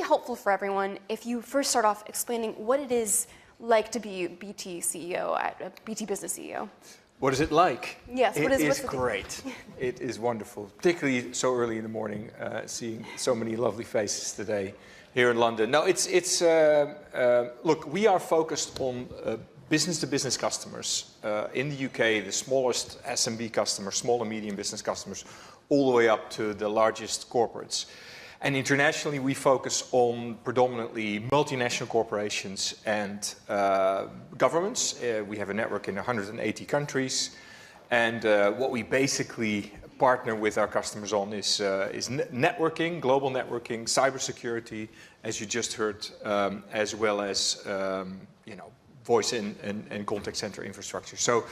helpful for everyone if you first start off explaining what it is like to be BT CEO, BT Business CEO. What is it like? Yes, it is great. It is wonderful, particularly so early in the morning, seeing so many lovely faces today here in London. No, look, we are focused on business-to-business customers in the UK, the smallest SMB customers, small and medium business customers, all the way up to the largest corporates. And internationally, we focus on predominantly multinational corporations and governments. We have a network in 180 countries. And what we basically partner with our customers on is networking, global networking, cybersecurity, as you just heard, as well as voice and contact center infrastructure. So,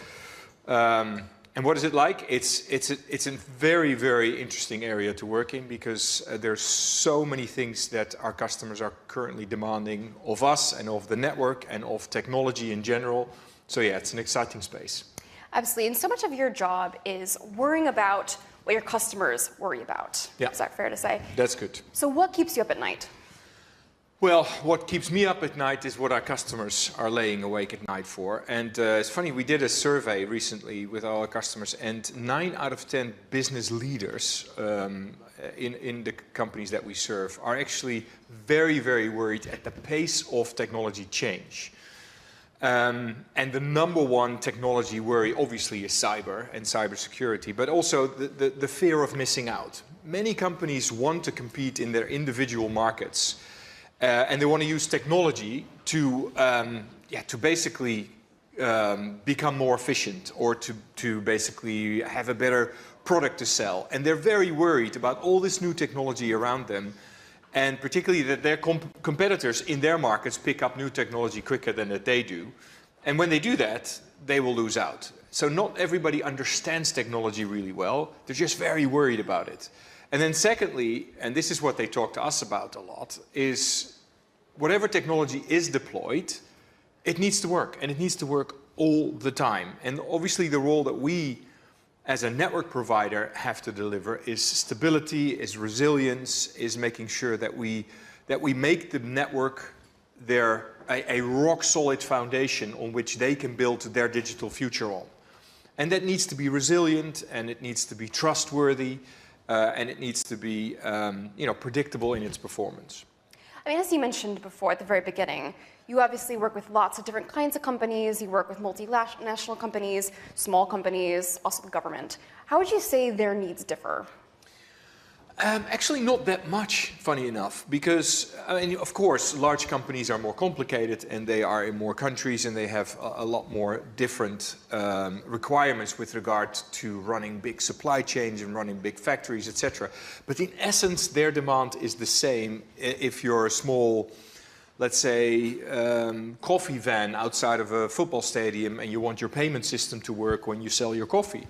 and what is it like? It's a very, very interesting area to work in because there's so many things that our customers are currently demanding of us and of the network and of technology in general. So yeah, it's an exciting space. Absolutely, and so much of your job is worrying about what your customers worry about. Yeah. Is that fair to say? That's good. So what keeps you up at night? Well, what keeps me up at night is what our customers are laying awake at night for. And it's funny, we did a survey recently with our customers, and 9 out of 10 business leaders in the companies that we serve are actually very, very worried at the pace of technology change. And the number one technology worry obviously is cyber and cybersecurity, but also the fear of missing out. Many companies want to compete in their individual markets. And they want to use technology to basically become more efficient or to basically have a better product to sell. And they're very worried about all this new technology around them, and particularly that their competitors in their markets pick up new technology quicker than that they do. And when they do that, they will lose out. So not everybody understands technology really well. They're just very worried about it. And then secondly, and this is what they talk to us about a lot, is whatever technology is deployed, it needs to work, and it needs to work all the time. And obviously the role that we as a network provider have to deliver is stability, is resilience, is making sure that we make the network a rock solid foundation on which they can build their digital future on. And that needs to be resilient, and it needs to be trustworthy, and it needs to be predictable in its performance. I mean, as you mentioned before at the very beginning, you obviously work with lots of different kinds of companies. You work with multinational companies, small companies, also the government. How would you say their needs differ? Actually, not that much, funny enough, because, I mean, of course, large companies are more complicated and they are in more countries and they have a lot more different requirements with regard to running big supply chains and running big factories, etc. But in essence, their demand is the same if you're a small, let's say, coffee van outside of a football stadium and you want your payment system to work when you sell your coffee.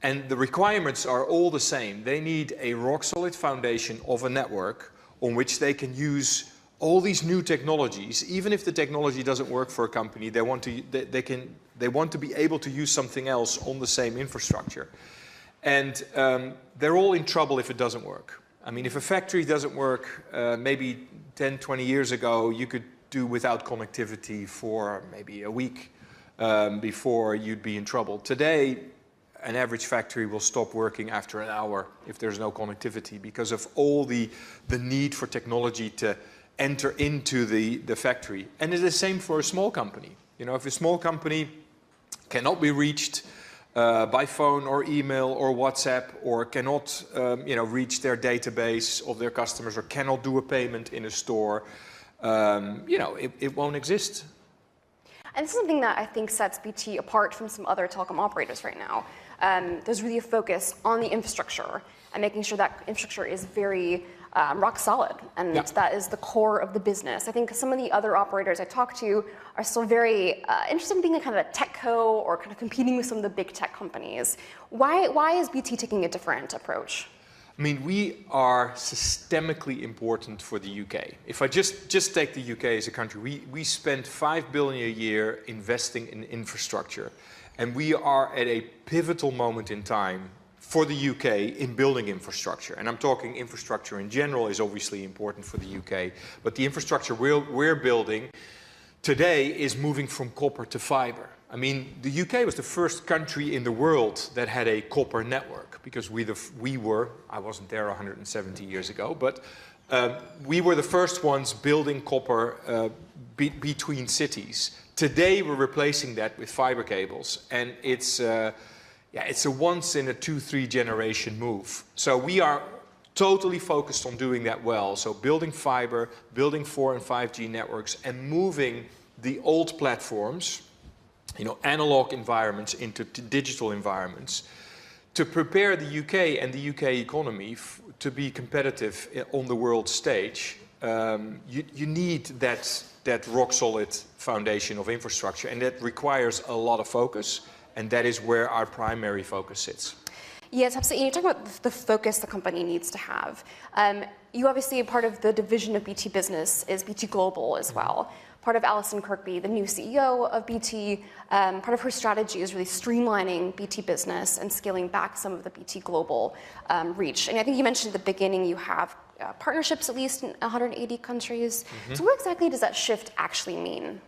And the requirements are all the same. They need a rock-solid foundation of a network on which they can use all these new technologies. Even if the technology doesn't work for a company, they want to be able to use something else on the same infrastructure. And they're all in trouble if it doesn't work. I mean, if a factory doesn't work, maybe 10, 20 years ago, you could do without connectivity for maybe a week before you'd be in trouble. Today, an average factory will stop working after an hour if there's no connectivity because of all the need for technology to enter into the factory. And it's the same for a small company. You know, if a small company cannot be reached by phone or email or WhatsApp, or cannot reach their database of their customers, or cannot do a payment in a store, it won't exist. And this is something that I think sets BT apart from some other telecom operators right now. There's really a focus on the infrastructure and making sure that infrastructure is very rock solid, and that is the core of the business. I think some of the other operators I talk to are still very interested in being a kind of a tech co or kind of competing with some of the big tech companies. Why is BT taking a different approach? I mean, we are systemically important for the UK. If I just take the UK as a country, we spend $5 billion a year investing in infrastructure. And we are at a pivotal moment in time for the UK in building infrastructure. And I'm talking infrastructure in general is obviously important for the UK, but the infrastructure we're building today is moving from copper to fiber. I mean, the UK was the first country in the world that had a copper network, because we were, I wasn't there 170 years ago, but we were the first ones building copper between cities. Today we're replacing that with fiber cables, and it's a once in a 2-3 generation move. So we are totally focused on doing that well. So building fiber, building 4 and 5G networks, and moving the old platforms, analog environments into digital environments, to prepare the UK and the UK economy to be competitive on the world stage. You need that rock solid foundation of infrastructure, and that requires a lot of focus, and that is where our primary focus sits. Yes, absolutely. You talk about the focus the company needs to have. You obviously, part of the division of BT Business is BT Global as well. Part of Alison Kirkby, the new CEO of BT, part of her strategy is really streamlining BT Business and scaling back some of the BT Global reach. And I think you mentioned at the beginning you have partnerships at least in 180 countries. So what exactly does that shift actually mean?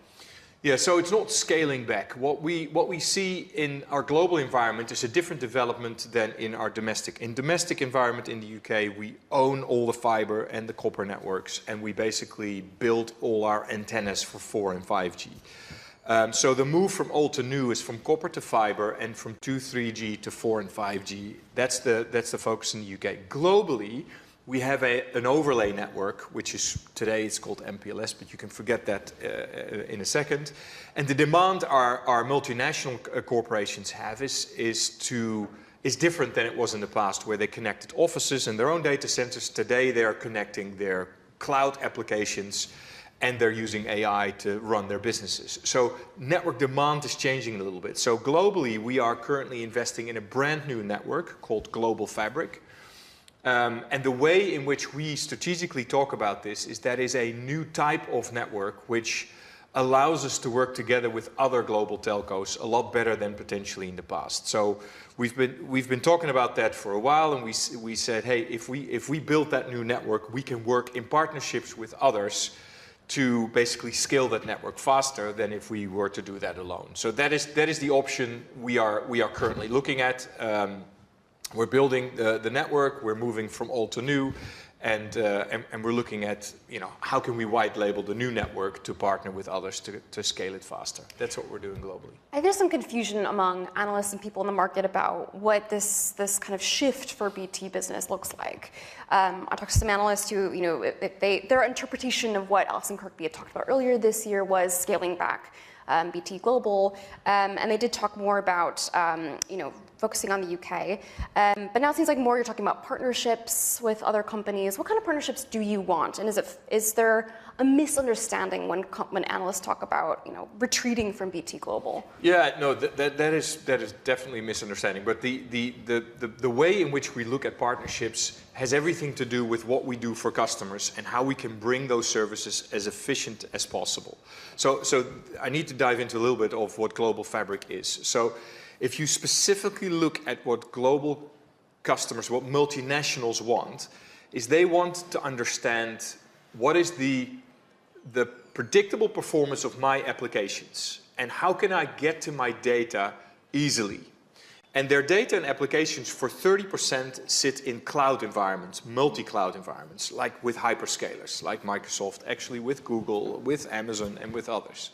Yeah, so it's not scaling back. What we see in our global environment is a different development than in our domestic. In domestic environment in the UK, we own all the fiber and the copper networks, and we basically build all our antennas for 4 and 5G. So the move from old to new is from copper to fiber, and from 2, 3G to 4 and 5G. That's the focus in the UK. Globally, we have an overlay network, which is today it's called MPLS, but you can forget that in a second. And the demand our multinational corporations have is different than it was in the past, where they connected offices and their own data centers. Today they are connecting their cloud applications, and they're using AI to run their businesses. So network demand is changing a little bit. So globally, we are currently investing in a brand new network called Global Fabric. And the way in which we strategically talk about this is that is a new type of network which allows us to work together with other global telcos a lot better than potentially in the past. So we've been talking about that for a while, and we said, hey, if we build that new network, we can work in partnerships with others to basically scale that network faster than if we were to do that alone. So that is the option we are currently looking at. We're building the network, we're moving from old to new, and we're looking at, how can we white label the new network to partner with others to scale it faster. That's what we're doing globally. I think there's some confusion among analysts and people in the market about what this kind of shift for BT Business looks like. I talked to some analysts who, their interpretation of what Alison Kirkby had talked about earlier this year was scaling back BT Global, and they did talk more about, focusing on the UK. But now it seems like more you're talking about partnerships with other companies. What kind of partnerships do you want? And is there a misunderstanding when analysts talk about, retreating from BT Global? Yeah, no, that is definitely a misunderstanding. But the way in which we look at partnerships has everything to do with what we do for customers and how we can bring those services as efficient as possible. So I need to dive into a little bit of what Global Fabric is. So if you specifically look at what global customers, what multinationals want, is they want to understand what is the predictable performance of my applications and how can I get to my data easily. And their data and applications for 30% sit in cloud environments, multi-cloud environments, like with hyperscalers, like Microsoft, actually with Google, with Amazon, and with others.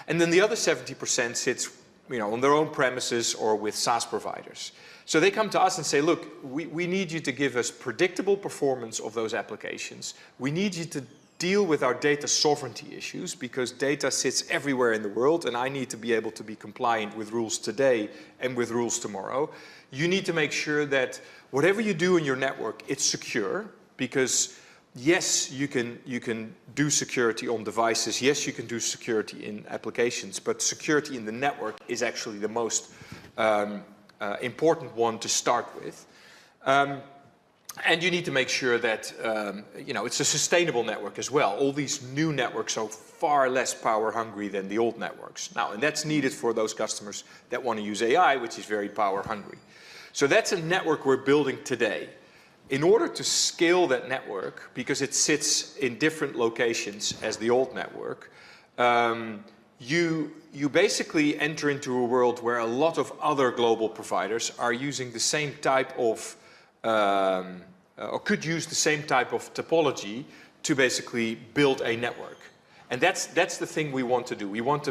And then the other 70% sits on their own premises or with SaaS providers. So they come to us and say, look, we need you to give us predictable performance of those applications. We need you to deal with our data sovereignty issues, because data sits everywhere in the world, and I need to be able to be compliant with rules today and with rules tomorrow. You need to make sure that whatever you do in your network, it's secure, because yes, you can do security on devices. Yes, you can do security in applications, but security in the network is actually the most important one to start with. And you need to make sure that it's a sustainable network as well. All these new networks are far less power hungry than the old networks. Now, and that's needed for those customers that want to use AI, which is very power hungry. So that's a network we're building today. In order to scale that network, because it sits in different locations as the old network, you basically enter into a world where a lot of other global providers are using the same type of, or could use the same type of topology to basically build a network. And that's the thing we want to do. We want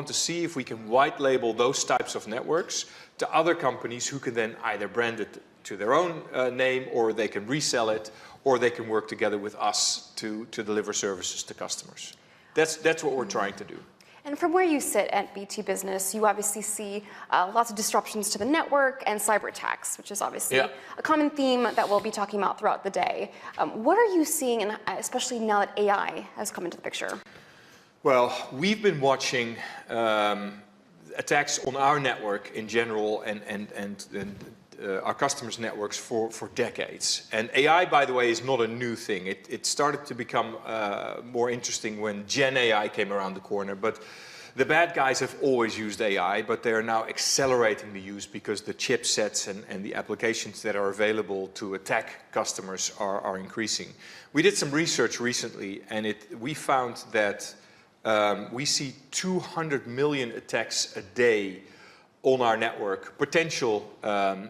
to see if we can white label those types of networks to other companies who can then either brand it to their own name, or they can resell it, or they can work together with us to deliver services to customers. That's what we're trying to do. And from where you sit at BT Business, you obviously see lots of disruptions to the network and cyber attacks, which is obviously a common theme that we'll be talking about throughout the day. What are you seeing, and especially now that AI has come into the picture? Well, we've been watching attacks on our network in general and our customers' networks for decades. And AI, by the way, is not a new thing. It started to become more interesting when Gen AI came around the corner. But the bad guys have always used AI, but they are now accelerating the use because the chipsets and the applications that are available to attack customers are increasing. We did some research recently, and we found that we see 200 million attacks a day on our network, potential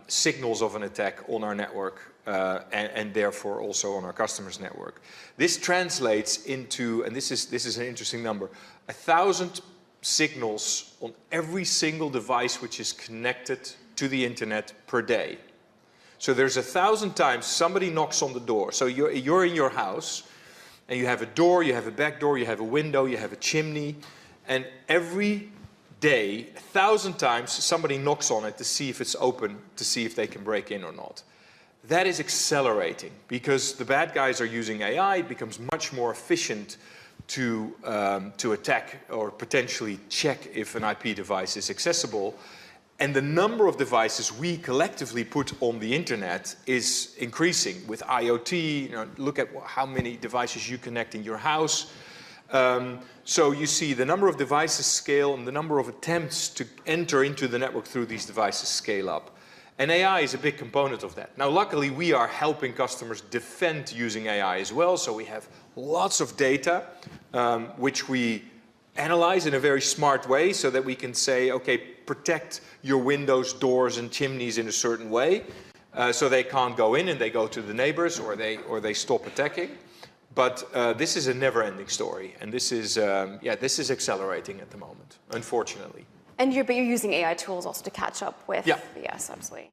signals of an attack on our network, and therefore also on our customers' network. This translates into, and this is an interesting number, 1,000 signals on every single device which is connected to the internet per day. So there's 1,000 times somebody knocks on the door. So you're in your house, and you have a door, you have a back door, you have a window, you have a chimney, and every day, 1,000 times, somebody knocks on it to see if it's open, to see if they can break in or not. That is accelerating because the bad guys are using AI. It becomes much more efficient to attack or potentially check if an IP device is accessible. And the number of devices we collectively put on the internet is increasing with IoT. Look at how many devices you connect in your house. So you see the number of devices scale and the number of attempts to enter into the network through these devices scale up. And AI is a big component of that. Now, luckily, we are helping customers defend using AI as well. So we have lots of data, which we analyze in a very smart way so that we can say, okay, protect your windows, doors, and chimneys in a certain way. So they can't go in and they go to the neighbors, or they stop attacking. But this is a never-ending story, and this is accelerating at the moment, unfortunately. And you're using AI tools also to catch up with. Yeah. Yes, absolutely.